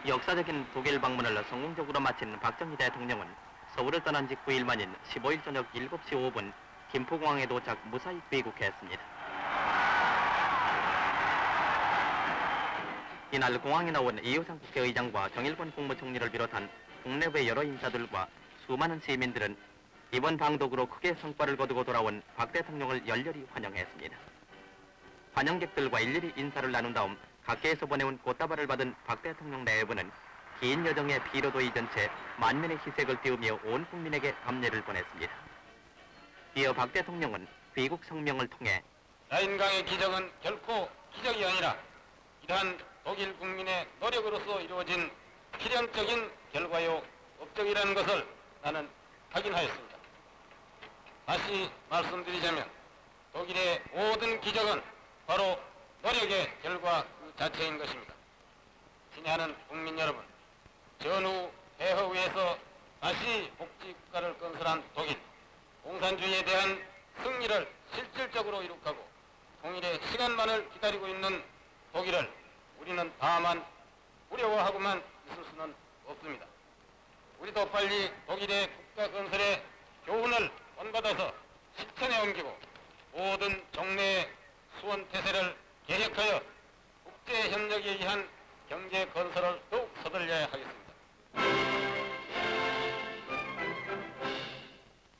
역사적인 독일 방문을 성공적으로 마친 박정희 대통령은 서울을 떠난 지 9일 만인 15일 저녁 7시 5분 김포공항에 도착 무사히 귀국했습니다. 이날 공항에 나온 이효상 국회의장과 정일권 국무총리를 비롯한 국내외 여러 인사들과 수많은 시민들은 이번 방독으로 크게 성과를 거두고 돌아온 박 대통령을 열렬히 환영했습니다. 환영객들과 일일이 인사를 나눈 다음 각계에서 보내온 꽃다발을 받은 박 대통령 내외부는 긴 여정의 피로도 잊은 채 만면의 희색을 띄우며 온 국민에게 감례를 보냈습니다. 이어 박 대통령은 귀국 성명을 통해 라인강의 기적은 결코 기적이 아니라 이러한 독일 국민의 노력으로서 이루어진 필연적인 결과요 업적이라는 것을 나는 확인하였습니다. 다시 말씀드리자면 독일의 모든 기적은 바로 노력의 결과 그 자체인 것입니다. 친애하는 국민 여러분, 전후 폐허 위에서 다시 복지국가를 건설한 독일, 공산주의에 대한 승리를 실질적으로 이룩하고 통일의 시간만을 기다리고 있는 독일을 우리는 다만 두려워하고만 있을 수는 없습니다. 우리도 빨리 독일의 국가 건설의 교훈을 본받아서 실천에 옮기고 모든 종래의 수원태세를 계획하여 국제협력에 의한 경제 건설을 더욱 서둘러야 하겠습니다.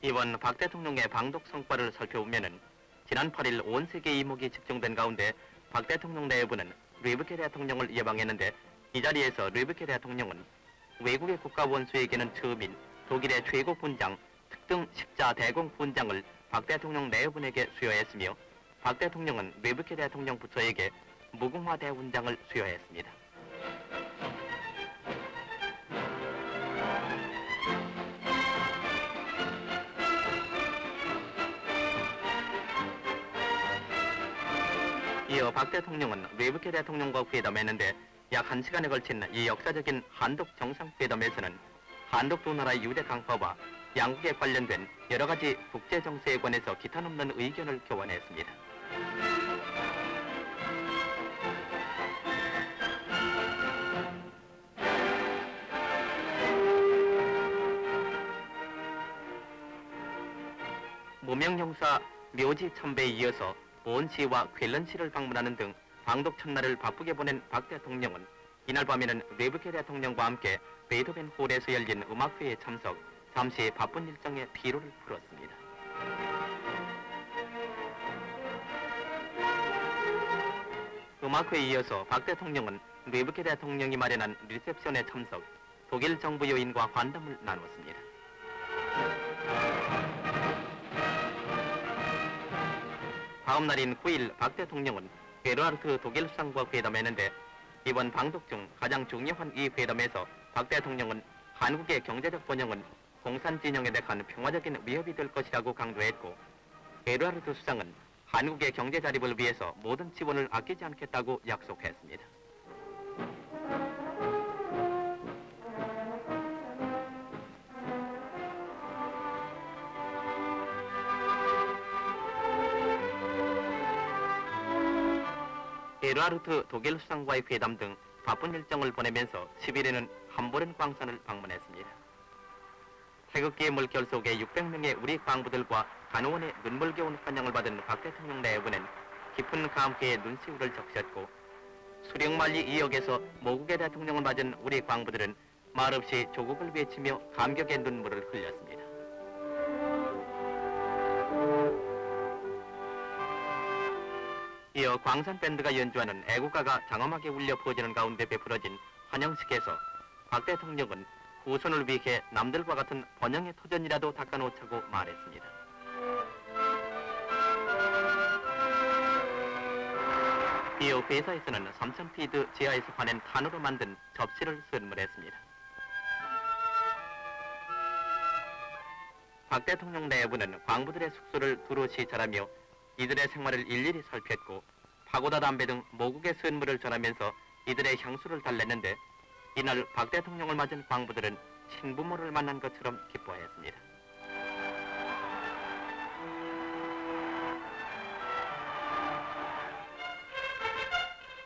이번 박 대통령의 방독 성과를 살펴보면은 지난 8일 온 세계 이목이 집중된 가운데 박 대통령 내부는 르이브케 대통령을 예방했는데 이 자리에서 르이브케 대통령은 외국의 국가 원수에게는 처음인 독일의 최고 군장 특등 십자 대공 군장을 박 대통령 내분에게 수여했으며 박 대통령은 르이브케 대통령 부처에게 무궁화 대훈장을 수여했습니다. 이어 박 대통령은 르이브케 대통령과 회담했는데 약 1시간에 걸친 이 역사적인 한독 정상회담에서는 한독 두 나라의 유대 강화와 양국에 관련된 여러 가지 국제 정세에 관해서 기탄 없는 의견을 교환했습니다. 무명용사 묘지 참배에 이어서 보은시와 퀼런시를 방문하는 등 방독 첫날을 바쁘게 보낸 박 대통령은 이날 밤에는 르이브케 대통령과 함께 베토벤 홀에서 열린 음악회에 참석, 잠시 바쁜 일정에 피로를 풀었습니다. 음악회에 이어서 박 대통령은 르이브케 대통령이 마련한 리셉션에 참석, 독일 정부 요인과 환담을 나눴습니다. 다음 날인 9일 박 대통령은 게르하르트 독일 수상과 회담했는데 이번 방독 중 가장 중요한 이 회담에서 박 대통령은 한국의 경제적 번영은 공산 진영에 대한 평화적인 위협이 될 것이라고 강조했고 게르하르트 수상은 한국의 경제 자립을 위해서 모든 지원을 아끼지 않겠다고 약속했습니다. 게르하르트 독일 수상과의 회담 등 바쁜 일정을 보내면서 10일에는 함보른 광산을 방문했습니다. 태극기의 물결 속에 600명의 우리 광부들과 간호원의 눈물겨운 환영을 받은 박 대통령 내부는 깊은 감회에 눈시울을 적셨고 수령만리 2역에서 모국의 대통령을 맞은 우리 광부들은 말없이 조국을 외치며 감격의 눈물을 흘렸습니다. 이어 광산밴드가 연주하는 애국가가 장엄하게 울려 퍼지는 가운데 베풀어진 환영식에서 박 대통령은 후손을 위해 남들과 같은 번영의 터전이라도 닦아놓자고 말했습니다. 이어 회사에서는 3000피트 지하에서 파낸 탄으로 만든 접시를 선물했습니다. 박 대통령 내부는 광부들의 숙소를 두루 시찰하며 이들의 생활을 일일이 살폈고 파고다 담배 등 모국의 선물을 전하면서 이들의 향수를 달랬는데 이날 박 대통령을 맞은 광부들은 친부모를 만난 것처럼 기뻐했습니다.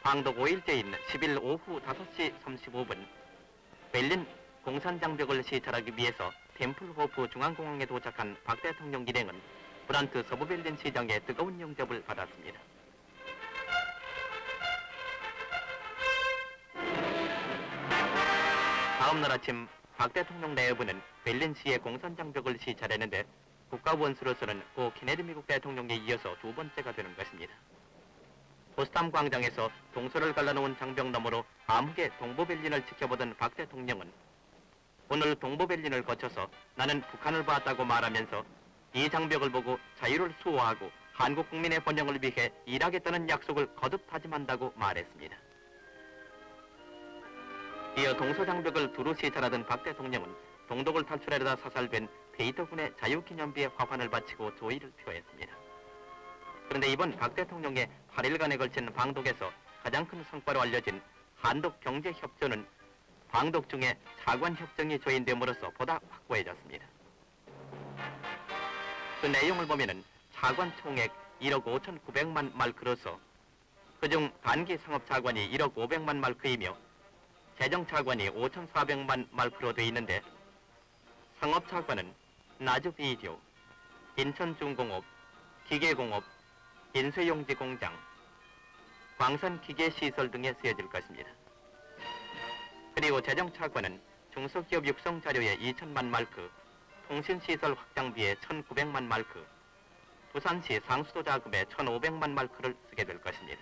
방독 5일째인 10일 오후 5시 35분 베를린 공산장벽을 시찰하기 위해서 템플호프 중앙공항에 도착한 박 대통령 일행은 브란트 서부 베를린 시장의 뜨거운 영접을 받았습니다. 다음 날 아침 박 대통령 내외부는 베를린시의 공산장벽을 시찰했는데 국가원수로서는 고 케네디 미국 대통령에 이어서 두 번째가 되는 것입니다. 포스탐 광장에서 동서를 갈라놓은 장벽 너머로 암흑의 동부 베를린을 지켜보던 박 대통령은 오늘 동부 베를린을 거쳐서 나는 북한을 봤다고 말하면서 이 장벽을 보고 자유를 수호하고 한국 국민의 번영을 위해 일하겠다는 약속을 거듭 다짐한다고 말했습니다. 이어 동서장벽을 두루 시찰하던 박 대통령은 동독을 탈출하려다 사살된 페이터군의 자유기념비에 화환을 바치고 조의를 표했습니다. 그런데 이번 박 대통령의 8일간에 걸친 방독에서 가장 큰 성과로 알려진 한독 경제협조는 방독 중에 차관협정이 조인됨으로써 보다 확고해졌습니다. 그 내용을 보면은 차관 총액 1억 5,900만 말크로서 그중 단기 상업차관이 1억 500만 말크이며 재정차관이 5,400만 말크로 되어 있는데 상업차관은 나주비료, 인천중공업, 기계공업, 인쇄용지공장, 광산기계시설 등에 쓰여질 것입니다. 그리고 재정차관은 중소기업 육성자료에 2,000만 말크, 통신시설 확장비에 1,900만 말크, 부산시 상수도 자금에 1,500만 말크를 쓰게 될 것입니다.